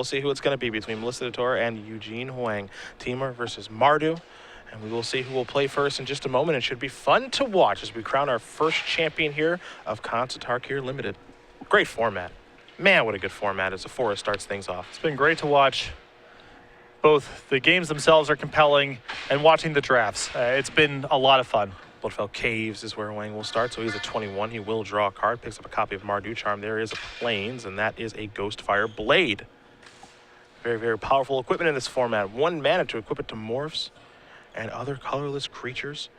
we'll see who it's going to be between Melissa DeTora and Eugene Hwang. Teamer versus Mardu. And we will see who will play first in just a moment. It should be fun to watch as we crown our first champion here of Kansatarkir Limited. Great format. Man, what a good format as the forest starts things off. It's been great to watch. Both the games themselves are compelling and watching the drafts. It's been a lot of fun. Bloodfell Caves is where Hwang will start, so he's a 21. He will draw a card, picks up a copy of Mardu Charm. There is a Plains, and that is a Ghostfire Blade. Very, very powerful equipment in this format. 1 mana to equip it to morphs and other colorless creatures.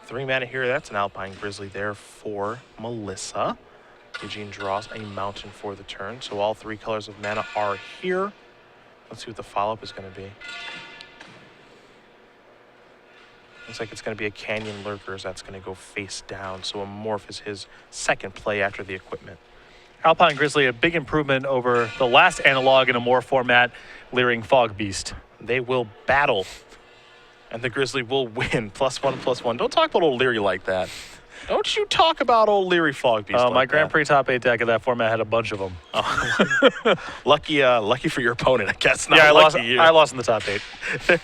3 mana here, that's an Alpine Grizzly there for Melissa. Eugene draws a mountain for the turn, so all 3 colors of mana are here. Let's see what the follow-up is going to be. Looks like it's going to be a Canyon Lurkers that's going to go face down, so a morph is his second play after the equipment. Alpine Grizzly, a big improvement over the last analog in a morph format, Leering Fog Beast. They will battle, and the Grizzly will win. +1/+1. Don't talk about old Leary like that. Don't you talk about old Leary Fog Beast like my that. Grand Prix top 8 deck of that format had a bunch of them. Oh. Lucky for your opponent, I guess. Not yeah, I lost in the top 8.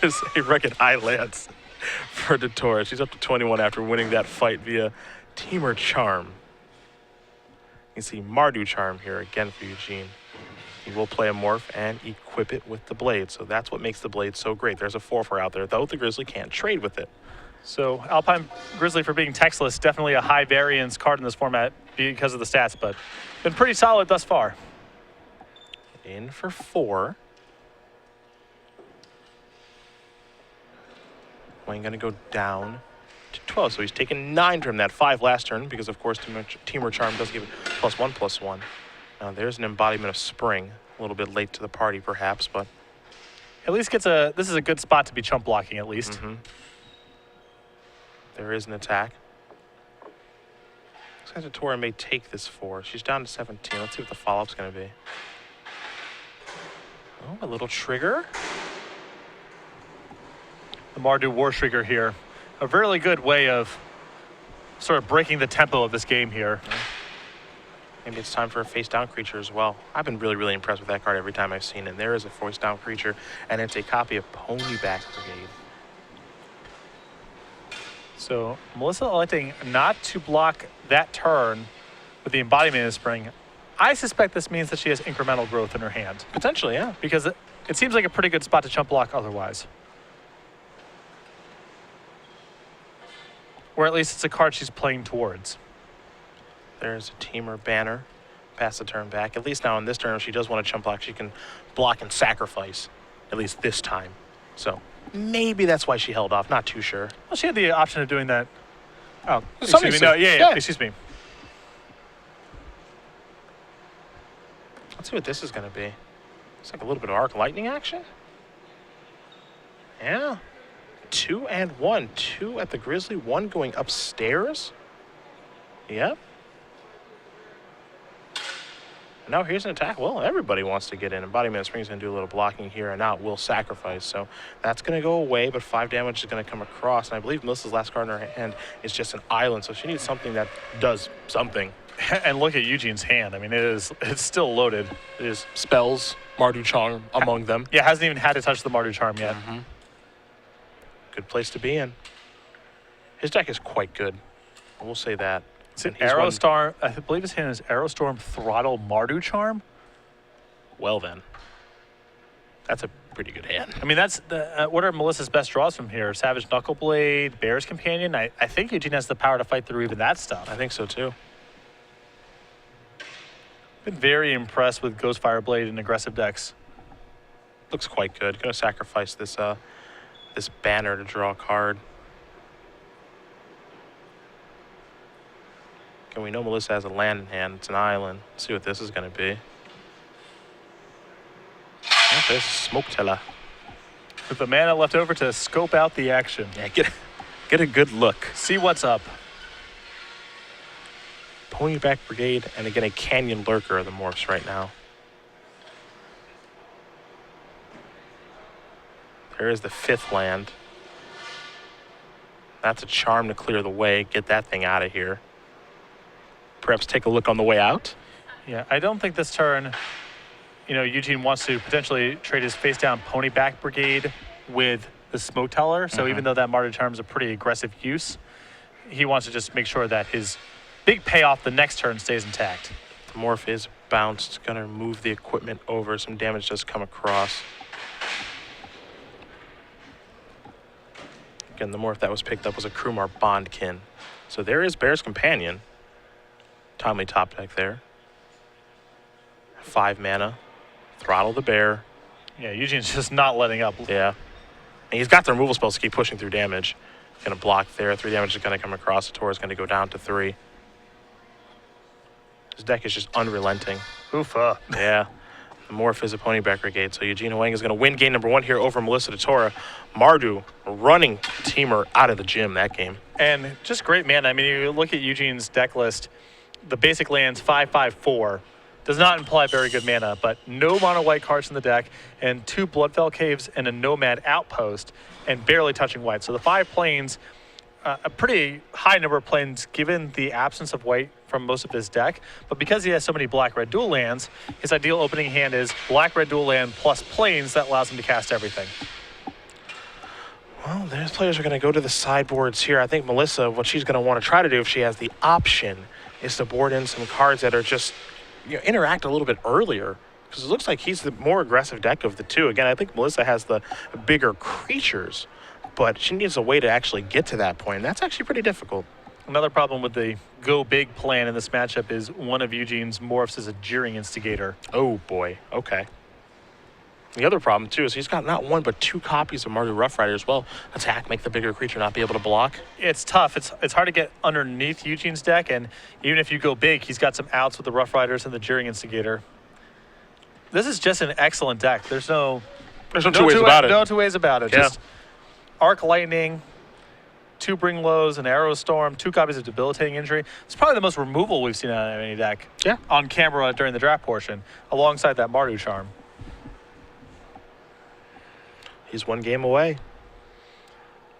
There's a Rugged Highlands for DeTora. She's up to 21 after winning that fight via Teamer Charm. You can see Mardu Charm here again for Eugene. He will play a morph and equip it with the blade, so that's what makes the blade so great. There's a 4/4 out there, though the Grizzly can't trade with it. So Alpine Grizzly, for being textless, definitely a high variance card in this format because of the stats, but been pretty solid thus far. In for 4. Hwang going to go down to 12, so he's taken 9 from that 5 last turn because, of course, Teamer Charm does give it +1/+1. Now there's an embodiment of spring, a little bit late to the party perhaps, but at least this is a good spot to be chump blocking at least. There is an attack. Looks like DeTora may take this 4. She's down to 17. Let's see what the follow-up's going to be. Oh, a little trigger. The Mardu War Trigger here. A really good way of sort of breaking the tempo of this game here. Maybe it's time for a face-down creature as well. I've been really, really impressed with that card every time I've seen it. There is a face-down creature, and it's a copy of Ponyback Brigade. So Melissa electing not to block that turn with the embodiment of spring. I suspect this means that she has incremental growth in her hand. Potentially, yeah. Because it seems like a pretty good spot to chump block otherwise. Or at least it's a card she's playing towards. There's a Teamer Banner. Pass the turn back. At least now in this turn, if she does want to chump block, she can block and sacrifice. At least this time. So maybe that's why she held off. Not too sure. Well, she had the option of doing that. Oh, Somebody excuse me. No, yeah, excuse me. Let's see what this is going to be. It's like a little bit of arc lightning action. Yeah. 2 and 1. 2 at the Grizzly, 1 going upstairs. Yep. Now here's an attack. Well, everybody wants to get in. Embodiment of Spring's going to do a little blocking here, and now it will sacrifice. So that's going to go away, but 5 damage is going to come across. And I believe Melissa's last card in her hand is just an island, so she needs something that does something. And look at Eugene's hand. I mean, it's still loaded. It is spells, Mardu Charm among them. Yeah, hasn't even had to touch the Mardu Charm yet. Good place to be in. His deck is quite good. I will say that. It's an Aerostorm. I believe his hand is Aerostorm Throttle Mardu Charm. Well then, that's a pretty good hand. I mean, that's what are Melissa's best draws from here? Savage Knuckleblade, Bear's Companion. I think Eugene has the power to fight through even that stuff. I think so too. Been very impressed with Ghostfire Blade in aggressive decks. Looks quite good. Gonna sacrifice this this banner to draw a card. Okay, we know Melissa has a land in hand. It's an island. Let's see what this is going to be. Oh, there's Smoke Teller. With the mana left over to scope out the action. Yeah, get a good look. See what's up. Ponyback Brigade, and again, a Canyon Lurker are the morphs right now. There is the 5th land. That's a charm to clear the way. Get that thing out of here. Perhaps take a look on the way out. Yeah, I don't think this turn, you know, Eugene wants to potentially trade his face down pony back brigade with the smoke teller. So even though that Mardu Charm is a pretty aggressive use, he wants to just make sure that his big payoff the next turn stays intact. The morph is bounced, gonna move the equipment over. Some damage does come across. Again, the morph that was picked up was a Krumar Bondkin. So there is Bear's Companion. Timely top deck there. 5 mana. Throttle the bear. Yeah, Eugene's just not letting up. Yeah. And he's got the removal spells to keep pushing through damage. Gonna block there. 3 damage is gonna come across. The DeTora is gonna go down to 3. His deck is just unrelenting. Oofa. Yeah. The morph is a pony back brigade. So Eugene Hwang is gonna win game number 1 here over Melissa DeTora. Mardu running Teamer out of the gym that game. And just great mana. I mean, you look at Eugene's deck list, the basic lands 5/5/4 does not imply very good mana, but no mono white cards in the deck, and 2 Bloodfell Caves and a Nomad Outpost, and barely touching white. So the 5 planes, a pretty high number of planes given the absence of white from most of his deck, but because he has so many black-red dual lands, his ideal opening hand is black-red dual land plus planes that allows him to cast everything. Well, those players are going to go to the sideboards here. I think Melissa, what she's going to want to try to do if she has the option is to board in some cards that are just, you know, interact a little bit earlier. Because it looks like he's the more aggressive deck of the two. Again, I think Melissa has the bigger creatures, but she needs a way to actually get to that point. And that's actually pretty difficult. Another problem with the go big plan in this matchup is one of Eugene's morphs is a Jeering Instigator. Oh, boy. Okay. The other problem, too, is he's got not 1 but 2 copies of Mardu Rough Rider as well. Attack, make the bigger creature not be able to block. It's tough. It's hard to get underneath Eugene's deck, and even if you go big, he's got some outs with the Rough Riders and the Jeering Instigator. This is just an excellent deck. There's no two ways about it. No two ways about it. Yeah. Just Arc Lightning, 2 Bring Lows, an Arrow Storm, 2 copies of Debilitating Injury. It's probably the most removal we've seen out of any deck. Yeah. On camera during the draft portion, alongside that Mardu Charm. He's 1 game away.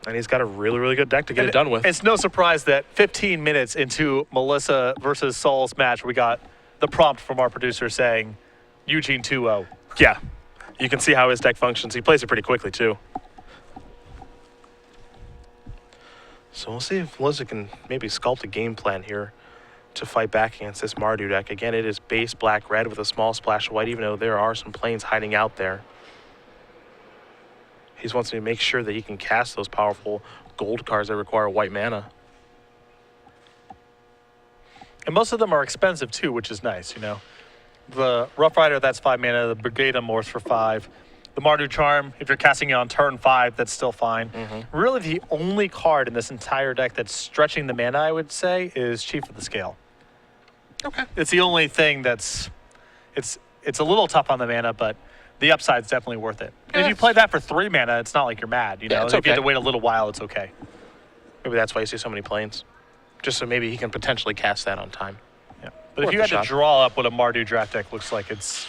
And he's got a really, really good deck to get it done with. It's no surprise that 15 minutes into Melissa versus Saul's match, we got the prompt from our producer saying, Eugene 2-0. Yeah. You can see how his deck functions. He plays it pretty quickly, too. So we'll see if Melissa can maybe sculpt a game plan here to fight back against this Mardu deck. Again, it is base black-red with a small splash of white, even though there are some planes hiding out there. He just wants to make sure that he can cast those powerful gold cards that require white mana. And most of them are expensive too, which is nice, you know. The Rough Rider, that's 5 mana. The Brigade Morphs for 5. The Mardu Charm, if you're casting it on turn 5, that's still fine. Really, the only card in this entire deck that's stretching the mana, I would say, is Chief of the Scale. Okay. It's the only thing that's, it's a little tough on the mana, but the upside's definitely worth it. Yeah. If you play that for 3 mana, it's not like you're mad, you know? Yeah, it's If you have okay. to wait a little while, it's okay. Maybe that's why you see so many planes. Just so maybe he can potentially cast that on time. Yeah. But Worth if you a had to shot. draw up what a Mardu draft deck looks like, it's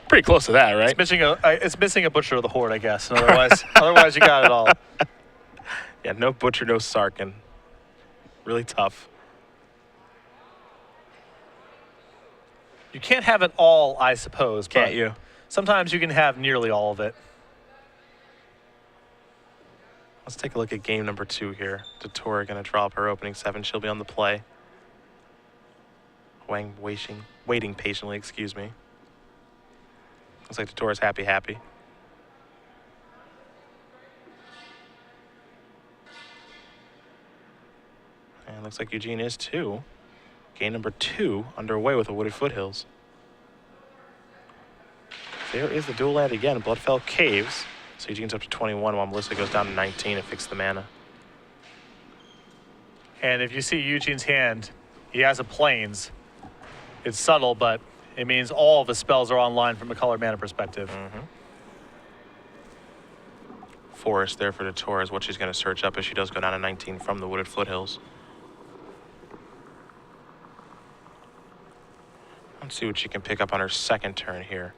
Pretty close to that, right? it's missing a Butcher of the Horde, I guess. And otherwise you got it all. Yeah, no Butcher, no Sarkin. Really tough. You can't have it all, I suppose. Can't but you? Sometimes you can have nearly all of it. Let's take a look at game number 2 here. DeTora going to draw up her opening 7. She'll be on the play. Hwang waiting patiently, excuse me. Looks like DeTora's happy. And looks like Eugene is too. Game number 2 underway with the Wooded Foothills. There is the dual land again, Bloodfell Caves. So Eugene's up to 21 while Melissa goes down to 19 and fix the mana. And if you see Eugene's hand, he has a Plains. It's subtle, but it means all of his spells are online from a color mana perspective. Forest there for DeTora is what she's going to search up as she does go down to 19 from the Wooded Foothills. Let's see what she can pick up on her second turn here.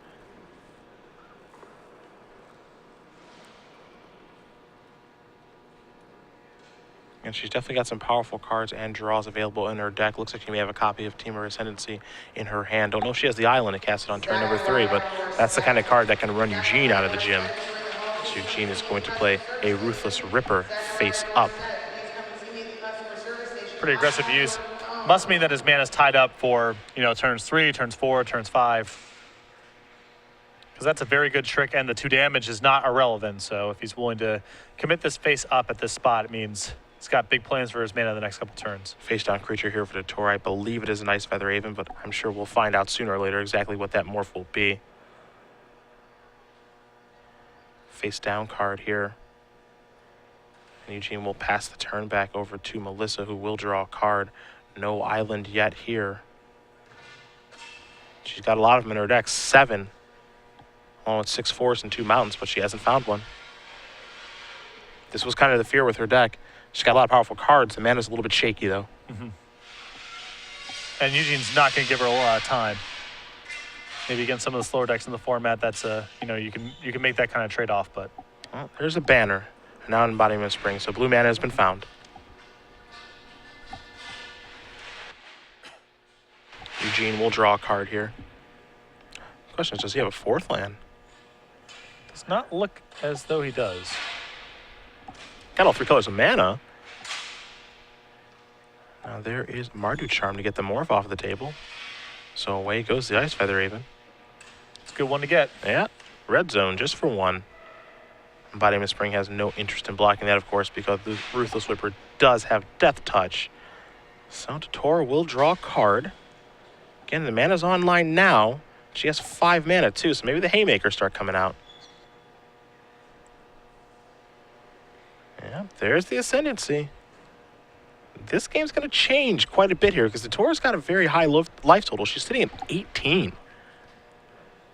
And she's definitely got some powerful cards and draws available in her deck. Looks like she may have a copy of Temur Ascendancy in her hand. Don't know if she has the island to cast it on turn number 3, but that's the kind of card that can run Eugene out of the gym. So Eugene is going to play a Ruthless Ripper face up. Pretty aggressive use. Must mean that his mana is tied up for, turns 3, turns 4, turns 5. Because that's a very good trick, and the 2 damage is not irrelevant. So if he's willing to commit this face up at this spot, it means he's got big plans for his mana the next couple turns. Face down creature here for DeTora. I believe it is an Ice Feather Haven, but I'm sure we'll find out sooner or later exactly what that morph will be. Face down card here. And Eugene will pass the turn back over to Melissa, who will draw a card. No island yet here. She's got a lot of them in her deck, 7. Along with 6 forests and 2 mountains, but she hasn't found one. This was kind of the fear with her deck. She's got a lot of powerful cards. The mana's a little bit shaky, though. Mm-hmm. And Eugene's not going to give her a lot of time. Maybe against some of the slower decks in the format, that's you can make that kind of trade-off. But well, there's a banner, and now an Embodiment of Spring. So blue mana has been found. Eugene will draw a card here. The question is, does he have a 4th land? Does not look as though he does. Got all 3 colors of mana. Now there is Mardu Charm to get the morph off of the table. So away goes the Ice Feather Haven. It's a good one to get. Yeah, red zone just for 1. Embodiment of Spring has no interest in blocking that, of course, because the Ruthless Whipper does have Death Touch. So DeTora will draw a card. Again, the mana's online now. She has 5 mana too, so maybe the Haymakers start coming out. Yeah, there's the Ascendancy. This game's going to change quite a bit here because DeTora's got a very high life total. She's sitting at 18.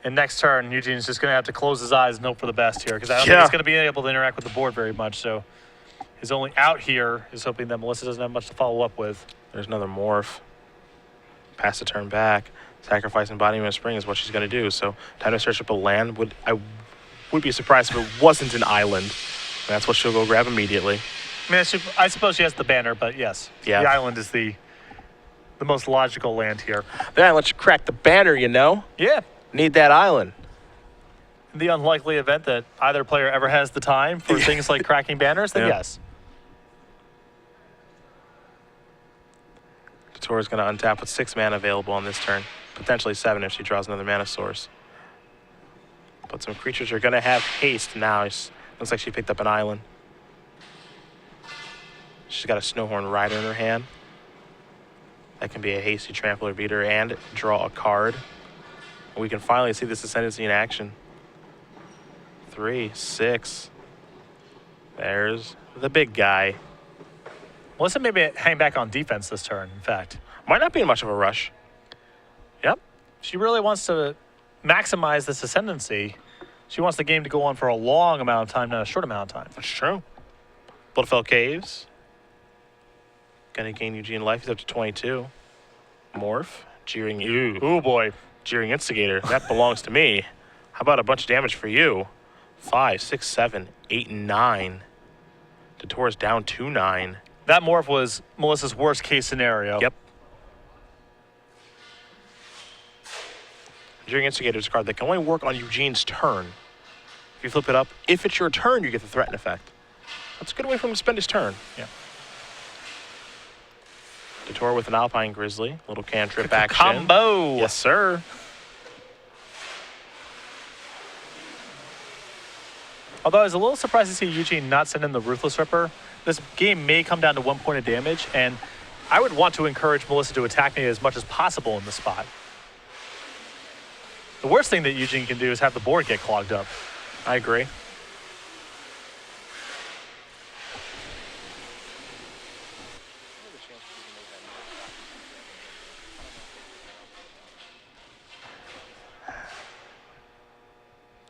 And next turn, Eugene's just going to have to close his eyes and hope for the best here because I don't think he's going to be able to interact with the board very much. So his only out here is hoping that Melissa doesn't have much to follow up with. There's another morph. Pass the turn back. Sacrifice Embodiment of Spring is what she's going to do. So time to search up a land. I would be surprised if it wasn't an island. And that's what she'll go grab immediately. I mean, I suppose she has the banner, but yes. Yeah. The island is the most logical land here. Then I let you crack the banner, you know? Yeah. Need that island. In the unlikely event that either player ever has the time for things like cracking banners, then yes. DeTora's going to untap with 6 mana available on this turn. Potentially 7 if she draws another mana source. But some creatures are going to have haste now. Looks like she picked up an island. She's got a Snowhorn Rider in her hand. That can be a hasty trampler beater and draw a card. We can finally see this Ascendancy in action. 3, 6. There's the big guy. Melissa maybe hang back on defense this turn, in fact. Might not be in much of a rush. Yep. She really wants to maximize this Ascendancy. She wants the game to go on for a long amount of time, not a short amount of time. That's true. Bloodfell Caves. Gonna gain Eugene life. He's up to 22. Morph. Jeering. Ooh, boy. Jeering Instigator. That belongs to me. How about a bunch of damage for you? 5, 6, 7, 8, and 9. DeTora's down 2-9. That morph was Melissa's worst case scenario. Yep. Jeering Instigator is a card that can only work on Eugene's turn. If you flip it up, if it's your turn, you get the threaten effect. That's a good way for him to spend his turn. Yeah. DeTora with an Alpine Grizzly. Little cantrip action. Combo! Yes, sir. Although I was a little surprised to see Eugene not send in the Ruthless Ripper. This game may come down to 1 point of damage, and I would want to encourage Melissa to attack me as much as possible in this spot. The worst thing that Eugene can do is have the board get clogged up. I agree.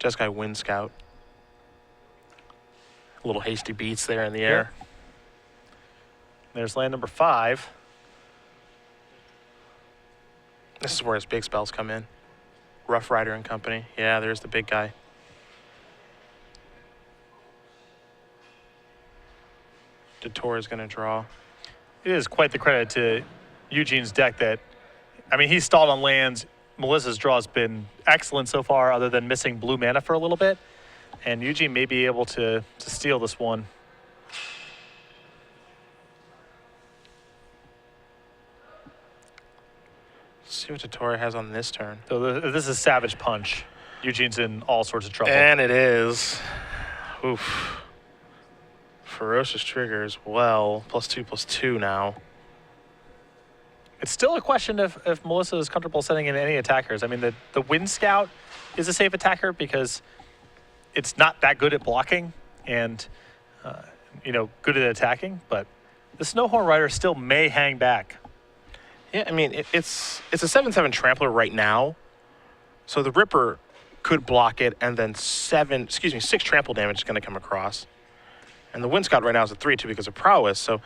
Jeskai Wind Scout. A little hasty beats there in the air. Yeah. There's land number 5. This is where his big spells come in. Rough Rider and company. Yeah, there's the big guy. DeTora is going to draw. It is quite the credit to Eugene's deck that, I mean, he's stalled on lands. Melissa's draw has been excellent so far, other than missing blue mana for a little bit. And Eugene may be able to steal this one. Let's see what DeTora has on this turn. So this is Savage Punch. Eugene's in all sorts of trouble. And it is. Oof. Ferocious trigger as well. +2/+2 now. It's still a question if Melissa is comfortable sending in any attackers. I mean, the Wind Scout is a safe attacker because it's not that good at blocking and, good at attacking. But the Snowhorn Rider still may hang back. Yeah, I mean, it's a 7/7 trampler right now. So the Ripper could block it, and then 6 trample damage is going to come across. And the Wind Scout right now is a 3/2 because of prowess, so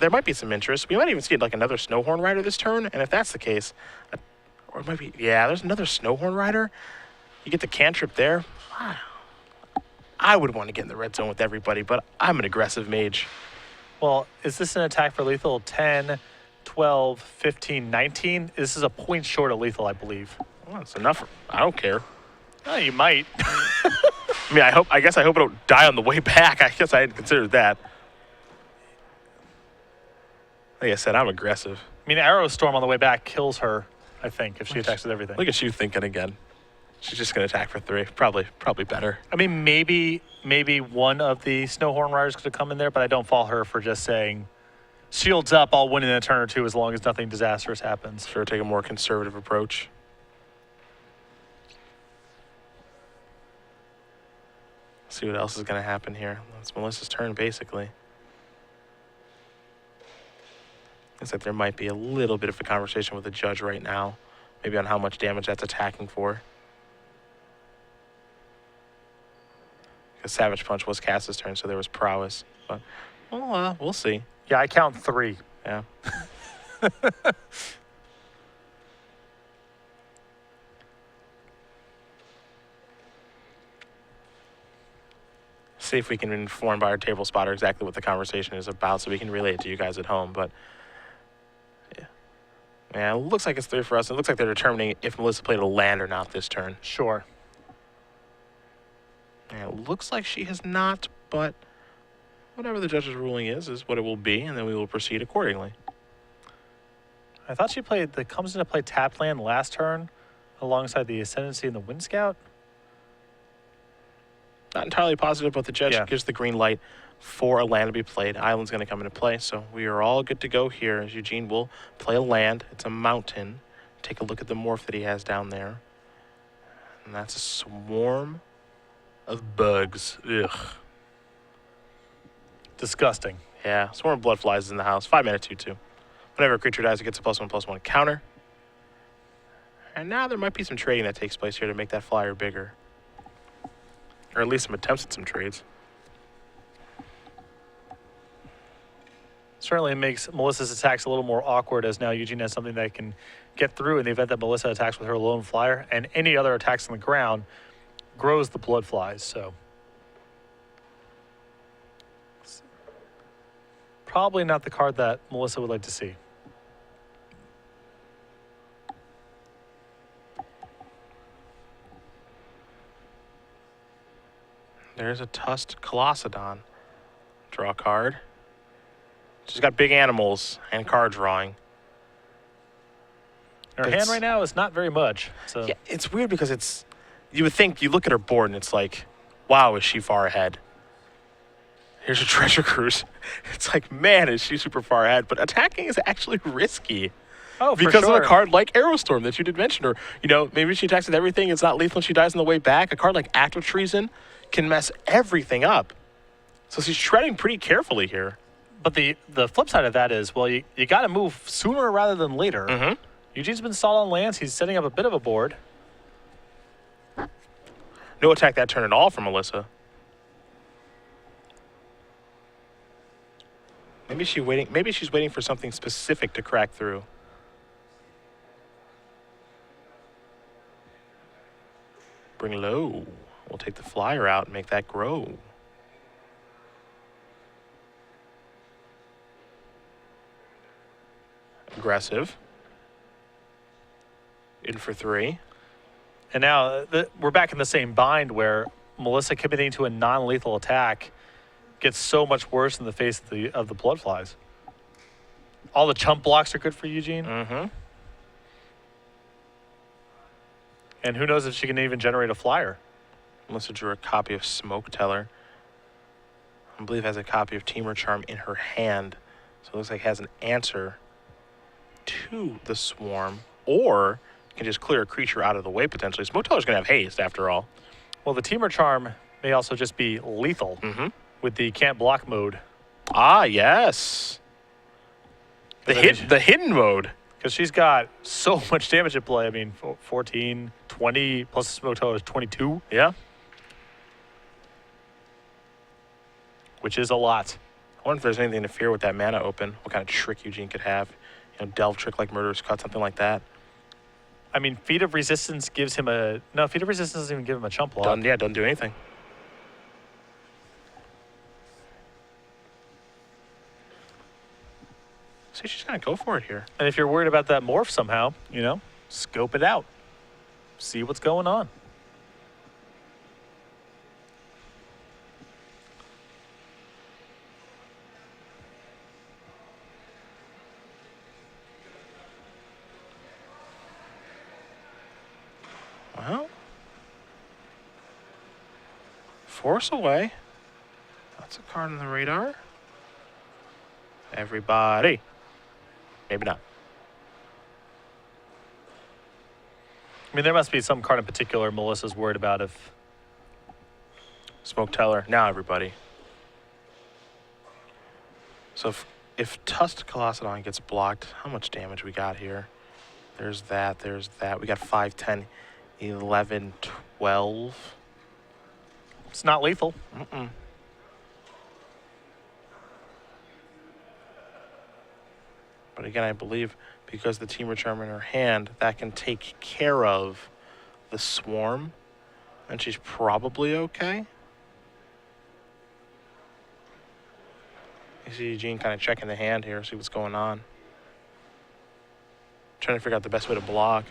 there might be some interest. We might even see like another Snowhorn Rider this turn, and if that's the case, or it might be, yeah, there's another Snowhorn Rider. You get the cantrip there. I would want to get in the red zone with everybody, but I'm an aggressive mage. Well, is this an attack for lethal 10, 12, 15, 19? This is a point short of lethal, I believe. Well, that's enough. I don't care. Oh, you might. I mean, I guess I hope I don't die on the way back. I guess I hadn't considered that. Like I said, I'm aggressive. I mean, Arrow Storm on the way back kills her, I think, if she attacks with everything. Look at you thinking again. She's just going to attack for 3. Probably better. I mean, maybe one of the Snowhorn Riders could have come in there, but I don't fault her for just saying, shields up, I'll win in a turn or two as long as nothing disastrous happens. Sure, take a more conservative approach. See what else is going to happen here. It's Melissa's turn, basically. Looks like there might be a little bit of a conversation with the judge right now, maybe on how much damage that's attacking for. Because Savage Punch was cast this turn, so there was prowess. But, well, we'll see. Yeah, I count 3. Yeah. See if we can inform by our table spotter exactly what the conversation is about so we can relay it to you guys at home. But yeah, it looks like it's 3 for us. It looks like they're determining if Melissa played a land or not this turn. Sure. Yeah, it looks like she has not, but whatever the judge's ruling is what it will be, and then we will proceed accordingly. I thought she played the comes into play tapped land last turn alongside the Ascendancy and the Wind Scout. Not entirely positive, but the judge gives the green light for a land to be played. Island's going to come into play, so we are all good to go here as Eugene will play a land. It's a mountain. Take a look at the morph that he has down there. And that's a swarm of bugs. Ugh. Disgusting. Yeah, swarm of blood flies is in the house. 5-mana 2/2. Whenever a creature dies, it gets a +1/+1 counter. And now there might be some trading that takes place here to make that flyer bigger. Or at least some attempts at some trades. Certainly makes Melissa's attacks a little more awkward, as now Eugene has something that can get through in the event that Melissa attacks with her lone flyer, and any other attacks on the ground grows the blood flies. So probably not the card that Melissa would like to see. There's a Tusked Colossadon. Draw a card. She's got big animals and card drawing. Her hand right now is not very much. So yeah, it's weird because you would think, you look at her board and it's like, wow, is she far ahead? Here's a treasure cruise. It's like, man, is she super far ahead? But attacking is actually risky. Oh, for because sure. of a card like Aerostorm that you did mention. Or, maybe she attacks with everything. It's not lethal and she dies on the way back. A card like Act of Treason can mess everything up. So she's treading pretty carefully here. But the flip side of that is, well, you got to move sooner rather than later. Mm-hmm. Eugene's been stalled on lands. He's setting up a bit of a board. No attack that turn at all from Melissa. Maybe she's waiting for something specific to crack through. Bring low. We'll take the flyer out and make that grow. Aggressive. In for 3. And now we're back in the same bind where Melissa committing to a non-lethal attack gets so much worse in the face of the blood flies. All the chump blocks are good for Eugene. Mm-hmm. And who knows if she can even generate a flyer. Melissa drew a copy of Smoke Teller. I believe has a copy of Teamer Charm in her hand. So it looks like it has an answer to the swarm. Or can just clear a creature out of the way potentially. Smoke Teller's going to have haste after all. Well, the Teamer Charm may also just be lethal with the can't block mode. Ah, yes. The hidden mode. Because she's got so much damage at play. I mean, 14, 20, plus the Smoke Teller is 22. Yeah. Which is a lot. I wonder if there's anything to fear with that mana open. What kind of trick Eugene could have. You know, Delve trick like Murderous Cut, something like that. I mean, Feat of Resistance gives him a... No, Feat of Resistance doesn't even give him a chump block. Doesn't do anything. See, she's going to go for it here. And if you're worried about that morph somehow, you know, scope it out. See what's going on. Well, Force Away. That's a card on the radar. Everybody. Maybe not. I mean, there must be some card in particular Melissa's worried about if... Smoke Teller. Now everybody. So if Tusked Colossadon gets blocked, how much damage we got here? There's that. We got 5, 10, 11, 12. It's not lethal. Mm-mm. But again, I believe because the Teamer Charm in her hand, that can take care of the swarm. And she's probably okay. You see Eugene kind of checking the hand here, see what's going on. Trying to figure out the best way to block.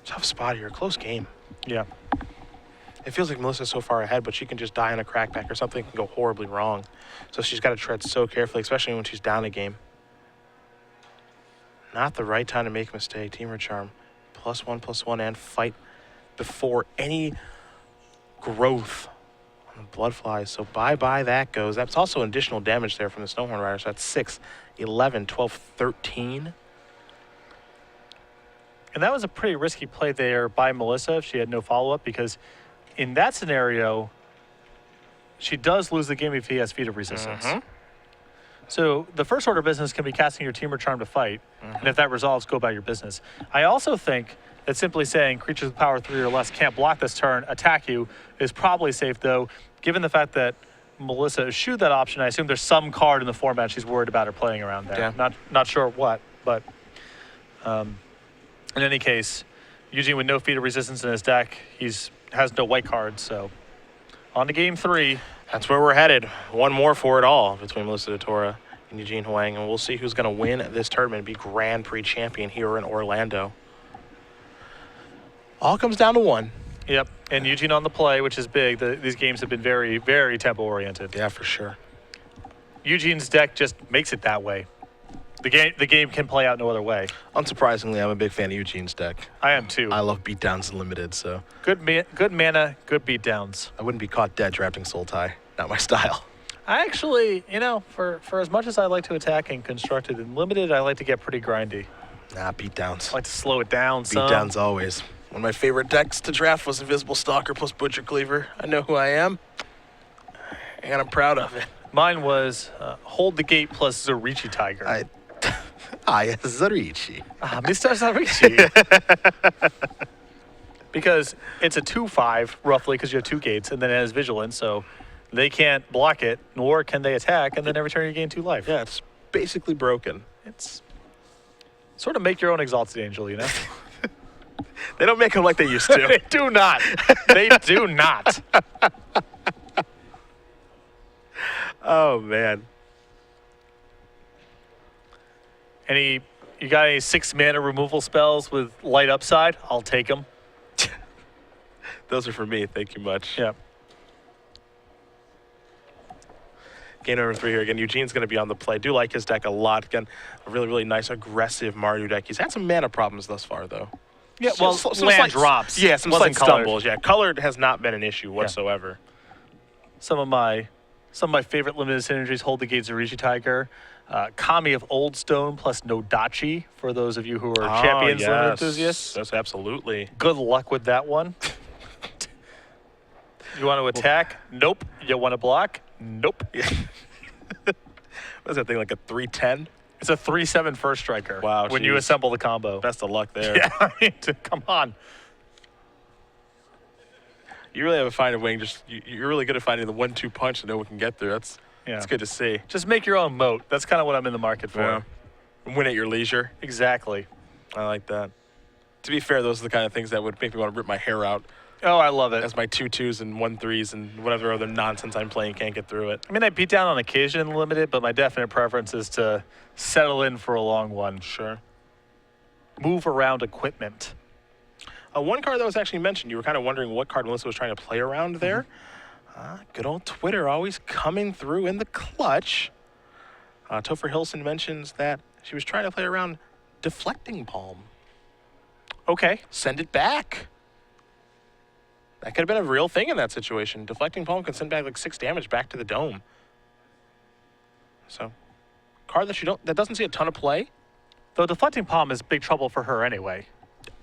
Tough spot here, close game. Yeah. It feels like Melissa's so far ahead, but she can just die on a crackback or something can go horribly wrong. So she's got to tread so carefully, especially when she's down a game. Not the right time to make a mistake. Teamer Charm, +1/+1, and fight before any growth on the blood flies. So bye-bye that goes. That's also additional damage there from the Snowhorn Rider. So that's 6, 11, 12, 13. And that was a pretty risky play there by Melissa if she had no follow-up, because in that scenario, she does lose the game if he has Feat of Resistance. So the first order of business can be casting your Teamer Charm to fight, and if that resolves, go about your business. I also think that simply saying creatures with power 3 or less can't block this turn, attack you, is probably safe, though, given the fact that Melissa eschewed that option. I assume there's some card in the format she's worried about her playing around there. Yeah. Not sure what, but... in any case, Eugene with no Feat of Resistance in his deck, has no white cards, so on to game 3. That's where we're headed. One more for it all between Melissa DeTora and Eugene Hwang, and we'll see who's going to win this tournament and be Grand Prix champion here in Orlando. All comes down to one. Yep, and Eugene on the play, which is big. These games have been very, very tempo-oriented. Yeah, for sure. Eugene's deck just makes it that way. The game can play out no other way. Unsurprisingly, I'm a big fan of Eugene's deck. I am too. I love beatdowns and limited, so. Good mana, good beatdowns. I wouldn't be caught dead drafting Soul Tie. Not my style. I actually, you know, for as much as I like to attack in constructed and limited, I like to get pretty grindy. Nah, beatdowns. I like to slow it down some. Beatdowns always. One of my favorite decks to draft was Invisible Stalker plus Butcher Cleaver. I know who I am, and I'm proud of it. Mine was Hold the Gate plus Zorichi Tiger. Yes, Zorichi. Mr. Zorichi. Because it's a 2/5, roughly, because you have 2 gates, and then it has Vigilance, so they can't block it, nor can they attack, and then every turn you gain 2 life. Yeah, it's basically broken. It's sort of make your own Exalted Angel, you know? They don't make them like they used to. They do not. They do not. Oh, man. You got any 6-mana removal spells with light upside? I'll take them. Those are for me. Thank you much. Yeah. Game number 3 here. Again, Eugene's going to be on the play. Do like his deck a lot. Again, a really, really nice, aggressive Mardu deck. He's had some mana problems thus far, though. Yeah, well, some land drops. Yeah, some Wasn't slight colored. stumbles. Yeah, colored has not been an issue whatsoever. Some of my favorite limited synergies: Hold the Gate, Zurigi Tiger, Kami of Old Stone plus Nodachi for those of you who are Champions Limited enthusiasts. Yes, absolutely. Good luck with that one. You want to attack? Nope. You want to block? Nope. Yeah. What is that thing, like a 3/10? It's a 3/7 first striker. Wow, when you geez. assemble the combo. Best of luck there. Yeah, I mean, come on. You really have a finding Wing. You're really good at finding the 1-2 punch that no one can get through. That's good to see. Just make your own moat. That's kind of what I'm in the market for. Yeah. Win at your leisure. Exactly. I like that. To be fair, those are the kind of things that would make me want to rip my hair out. Oh, I love it. As my 2-2s and 1-3s and whatever other nonsense I'm playing can't get through it. I mean, I beat down on occasion in limited, but my definite preference is to settle in for a long one. Sure. Move around equipment. One card that was actually mentioned, you were kind of wondering what card Melissa was trying to play around there. Good old Twitter always coming through in the clutch. Topher Hilson mentions that she was trying to play around Deflecting Palm. Okay. Send it back. That could have been a real thing in that situation. Deflecting Palm can send back like 6 damage back to the dome. So, card that doesn't see a ton of play. Though Deflecting Palm is big trouble for her anyway.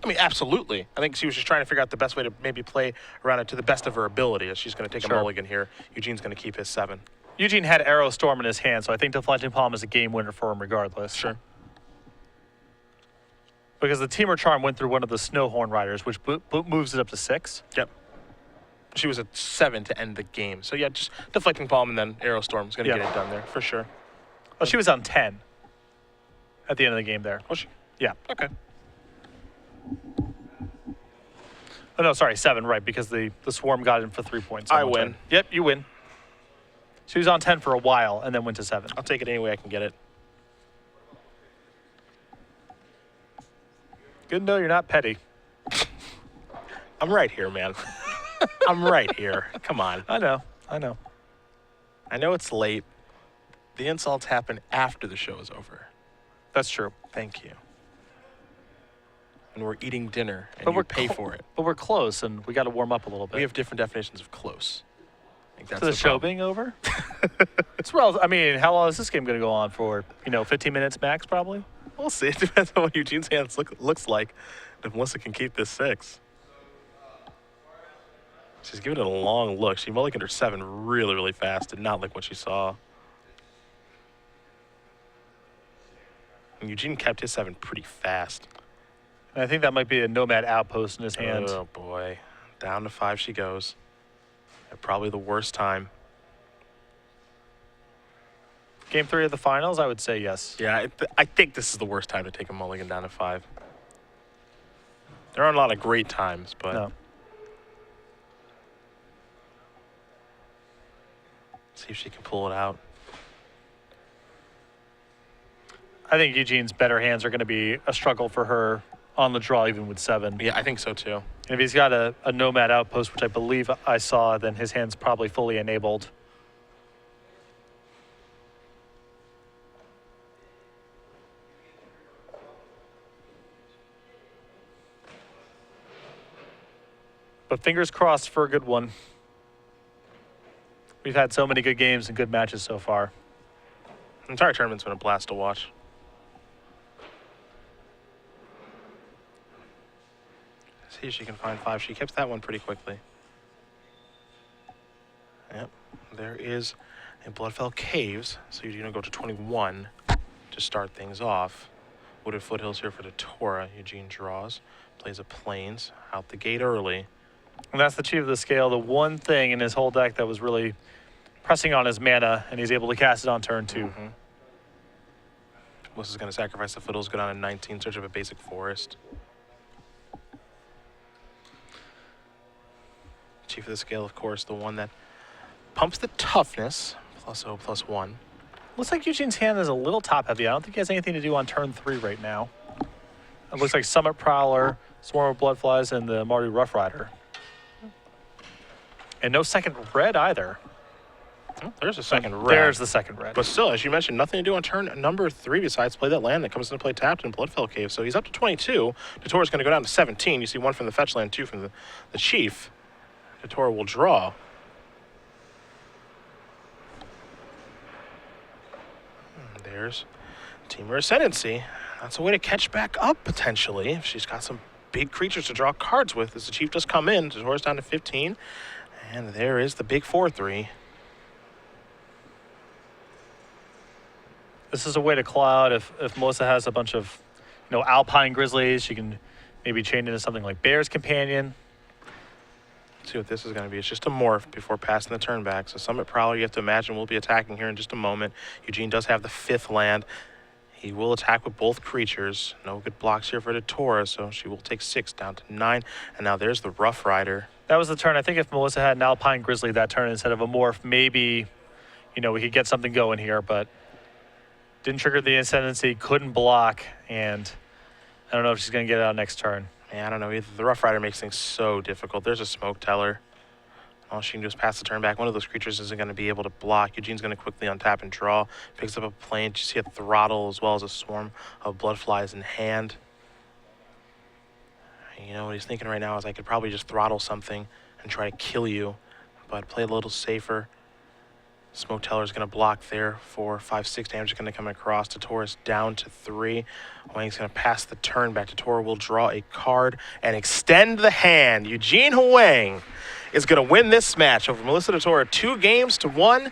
I mean, absolutely. I think she was just trying to figure out the best way to maybe play around it to the best of her ability. As she's going to take a mulligan here. Eugene's going to keep his 7. Eugene had Arrow Storm in his hand, so I think Deflecting Palm is a game winner for him regardless. Sure. Because the Teamer Charm went through one of the Snowhorn Riders, which moves it up to 6. Yep. She was at 7 to end the game. So yeah, just Deflecting Palm and then Arrow Storm's going to get it done there for sure. Oh, she was on 10 at the end of the game there. Was she? Yeah. Okay. Oh, no, sorry, 7, right, because the Swarm got in for 3 points. I win. Yep, you win. She was on 10 for a while and then went to 7. I'll take it any way I can get it. Good to know you're not petty. I'm right here, man. I'm right here. Come on. I know. I know. I know it's late. The insults happen after the show is over. That's true. Thank you. And we're eating dinner, and But you we're pay for it. But we're close, and we got to warm up a little bit. We have different definitions of close. I think that's the show problem. being over? It's well. I mean, how long is this game going to go on for? 15 minutes max, probably? We'll see. It depends on what Eugene's hands looks like. If Melissa can keep this 6. She's giving it a long look. She mulliganed her 7 really, really fast. Did not like what she saw. And Eugene kept his 7 pretty fast. And I think that might be a Nomad Outpost in his hand. Oh, boy. Down to 5 she goes. At probably the worst time. Game 3 of the finals, I would say yes. Yeah, I think this is the worst time to take a mulligan down to 5. There aren't a lot of great times, but... No. See if she can pull it out. I think Eugene's better hands are going to be a struggle for her on the draw, even with 7. Yeah, I think so, too. And if he's got a Nomad Outpost, which I believe I saw, then his hand's probably fully enabled. But fingers crossed for a good one. We've had so many good games and good matches so far. The entire tournament's been a blast to watch. See if she can find 5. She kept that one pretty quickly. Yep. There is a Bloodfell Caves. So you're going to go to 21 to start things off. Wooded Foothills here for DeTora. Eugene draws. Plays a Plains. Out the gate early. And that's the Chief of the Scale, the one thing in his whole deck that was really pressing on his mana, and he's able to cast it on turn 2. Mm-hmm. Melissa's going to sacrifice the Foothills, go down to 19, search of a basic forest. Chief of the Scale, of course, the one that pumps the toughness, +0/+1. Looks like Eugene's hand is a little top heavy. I don't think he has anything to do on turn 3 right now. It looks like Summit Prowler, Swarm of Bloodflies, and the Mardu Rough Rider. And no second red either. Oh, there's a second red. There's the second red. But still, as you mentioned, nothing to do on turn number 3 besides play that land that comes into play tapped in Bloodfell Cave. So he's up to 22. DeTora's going to go down to 17. You see 1 from the fetch land, 2 from the Chief. DeTora will draw. And there's Teamer Ascendancy. That's a way to catch back up, potentially, if she's got some big creatures to draw cards with. As the Chief does come in, DeTora's down to 15. And there is the big 4/3. This is a way to claw out if Melissa has a bunch of, Alpine Grizzlies. She can maybe chain into something like Bear's Companion. Let's see what this is going to be. It's just a morph before passing the turn back. So Summit Prowler, you have to imagine, will be attacking here in just a moment. Eugene does have the 5th land. He will attack with both creatures. No good blocks here for DeTora, so she will take 6 down to 9. And now there's the Rough Rider. That was the turn. I think if Melissa had an Alpine Grizzly that turn instead of a morph, maybe, we could get something going here, but didn't trigger the Ascendancy, couldn't block, and I don't know if she's going to get it out next turn. Yeah, I don't know either. The Rough Rider makes things so difficult. There's a Smoke Teller. All she can do is pass the turn back. One of those creatures isn't going to be able to block. Eugene's going to quickly untap and draw. Picks up a plane. You see a Throttle as well as a Swarm of Bloodflies in hand. What he's thinking right now is I could probably just throttle something and try to kill you, but play a little safer. Smoke Teller is going to block there for 5/6 damage is going to come across. DeTora's down to 3. Hwang's going to pass the turn back. DeTora will draw a card and extend the hand. Eugene Hwang is going to win this match over Melissa DeTora 2-1.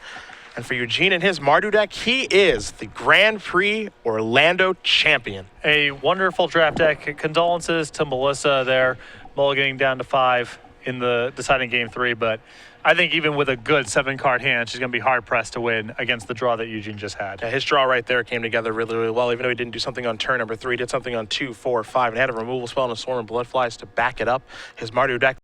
And for Eugene and his Mardu deck, he is the Grand Prix Orlando champion. A wonderful draft deck. Condolences to Melissa there, mulliganing down to 5 in the deciding game 3, but I think even with a good 7-card hand, she's going to be hard-pressed to win against the draw that Eugene just had. Yeah, his draw right there came together really, really well. Even though he didn't do something on turn number 3, did something on 2, 4, 5, and had a removal spell and a Swarm of Bloodflies to back it up. His Mardu deck